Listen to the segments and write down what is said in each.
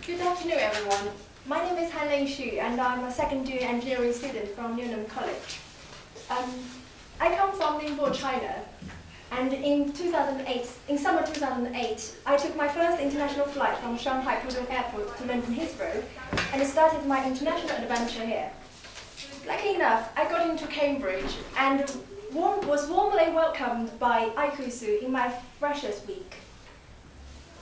Good afternoon, everyone. My name is Han Ling Xu, and I'm a second-year engineering student from Newnham College. I come from Ningbo, China, and in summer 2008, I took my first international flight from Shanghai Pudong Airport to London Heathrow, and started my international adventure here. Lucky enough, I got into Cambridge and was warmly welcomed by Aikusu in my freshers week.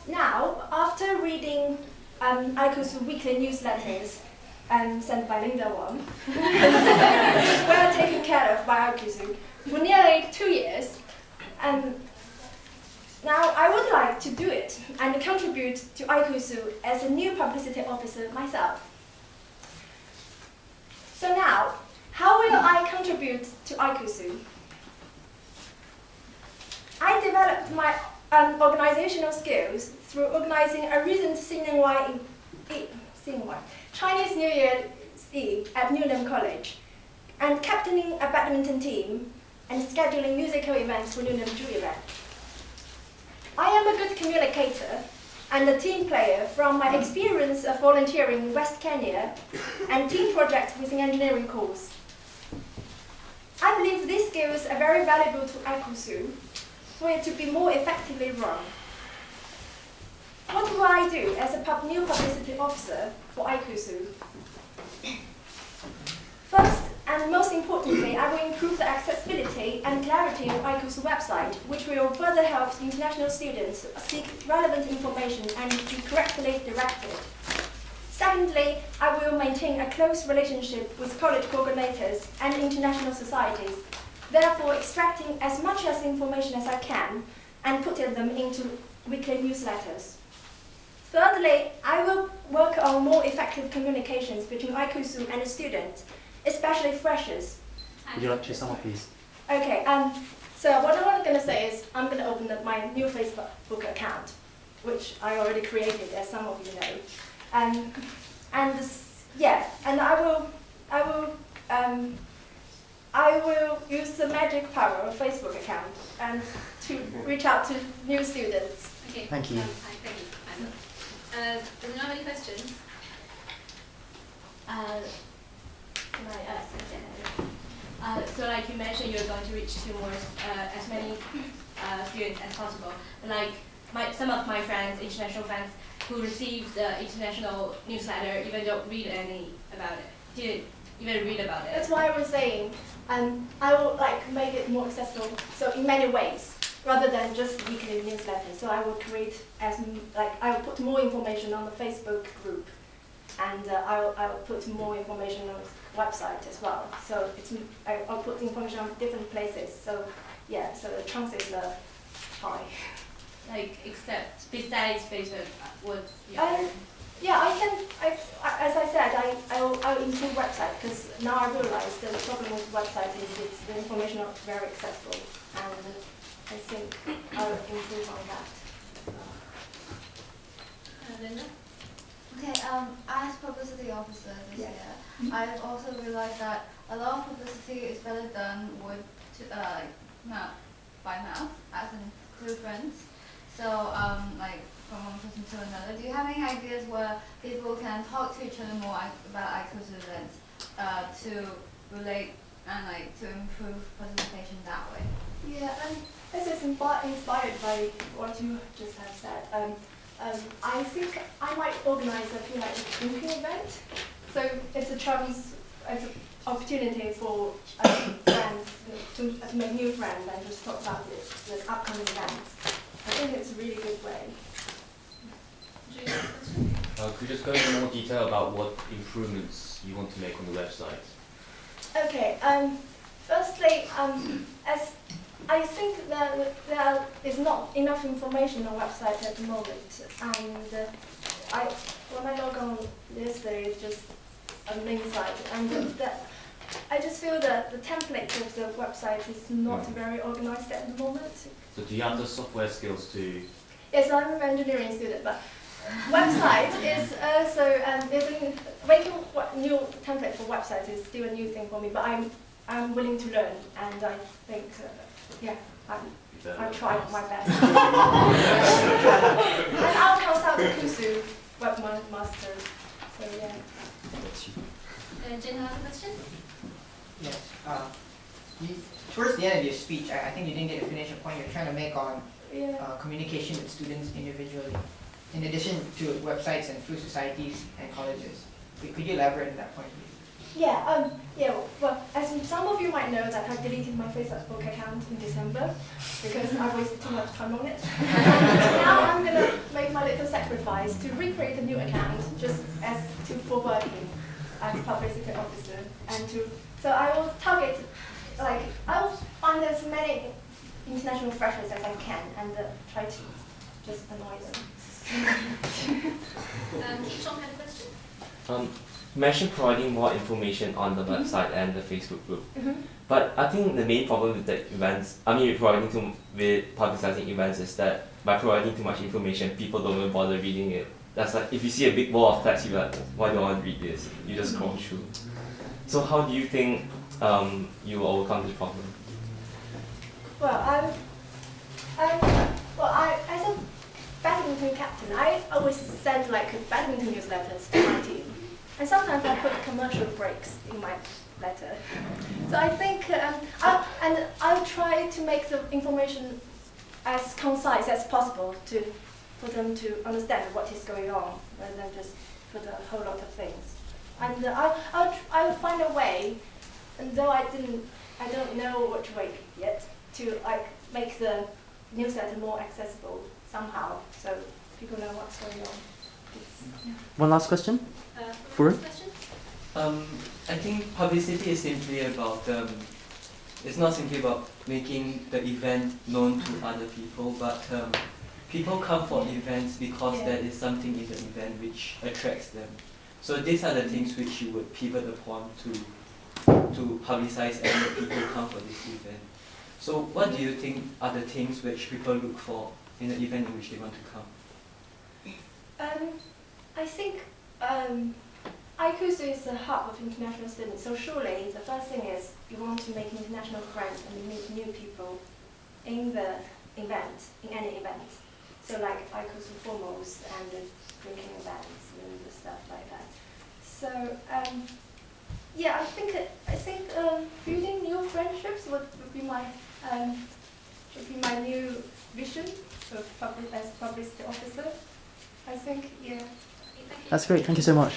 Now, after reading Aikusu weekly newsletters sent by Linda Wang, well taken care of by Aikusu for nearly 2 years, now I would like to do it and contribute to Aikusu as a new publicity officer myself. So now, how will I contribute to Aikusu? I developed my organizational skills through organizing a recent Chinese New Year's Eve at Newnham College, and captaining a badminton team and scheduling musical events for Newnham Jew event. I am a good communicator and a team player from my experience of volunteering in West Kenya and team projects within engineering course. I believe these skills are very valuable to Aikusu for it to be more effectively run. What will I do as a new publicity officer for Aikusu? First, and most importantly, I will improve the accessibility and clarity of Aikusu website, which will further help international students seek relevant information and be correctly directed. Secondly, I will maintain a close relationship with college coordinators and international societies, therefore extracting as much information as I can and putting them into weekly newsletters. Thirdly, I will work on more effective communications between Aikusu and the students, especially freshers. Would you like to sum up, please? Okay, so what I'm going to say is I'm going to open up my new Facebook account, which I already created, as some of you know. And I will use the magic power of Facebook account and to reach out to new students. Okay. Thank you. Thank you. Does anyone have any questions? Can I ask? So like you mentioned, you're going to reach to more, as many students as possible. Like some of my friends, international friends, who received the international newsletter, even don't read any about it. Didn't even read about it. That's why I was saying, I will make it more accessible. So in many ways, rather than just weekly newsletters. So I will create I will put more information on the Facebook group, and I will put more information on the website as well. So I'll put information on different places. So yeah, so the chances are high. Except besides Facebook, what's the yeah, I can. As I said, I'll improve website because now I realize that the problem with website is the information not very accessible, and I think I'll improve on that. Linda? Okay, as publicity officer this year, I've also realized that a lot of publicity is better done by mouth, as in through friends. So, from one person to another. Do you have any ideas where people can talk to each other more about Aikusu events to relate and to improve participation that way? Yeah, and this is inspired by what you just have said. I think I might organize a few drinking event. So it's an opportunity for friends to make new friends and just talk about the upcoming events. I think it's a really good way. Could you just go into more detail about what improvements you want to make on the website? Okay. Firstly, as I think that there is not enough information on the website at the moment, and when I log on yesterday, it's just a link site, and I just feel that the template of the website is not very organized at the moment. So do you have the software skills to? Yes, I'm an engineering student, but website is also making a new template for websites is still a new thing for me. But I'm willing to learn, and I think I'll try my best. Kusu webmaster. So yeah. Jin has a question? Yes. Towards the end of your speech, I think you didn't get to finish a point you're trying to make on Yeah. communication with students individually, in addition to websites and through societies and colleges. Could you elaborate on that point, please? Yeah, well, as some of you might know that I deleted my Facebook account in December because I wasted too much time on it. And now I'm going to make my little sacrifice to recreate a new account just for working as publicity officer. So I will target, I will find as many international freshers as I can and try to just annoy them. Sean had a question? You mentioned providing more information on the website and the Facebook group. Mm-hmm. But I think the main problem with the events, with publicizing events is that by providing too much information, people don't even bother reading it. That's like, if you see a big wall of text, you're like, why do I want to read this? You just scroll through. So how do you think you will overcome this problem? Well, as a badminton captain, I always send badminton newsletters to my team. And sometimes I put commercial breaks in my letter. So I think, I'll try to make the information as concise as possible for them to understand what is going on, rather than just put a whole lot of things. And I'll find a way, and though I don't know which way yet, to make the newsletter more accessible somehow, so people know what's going on. One last question? Furu? Question? I think publicity is simply about, it's not simply about making the event known to other people, but people come for events because there is something in the event which attracts them. So these are the things which you would pivot upon to publicize and let people come for this event. So what do you think are the things which people look for in an event in which they want to come? I think ICUSU is the hub of international students, so surely the first thing is you want to make international friends and meet new people in the event, in any event. So like ICUSU formals and drinking events and stuff like that. So yeah, I think building new friendships would be my new vision as publicity officer. I think, yeah. That's great. Thank you so much.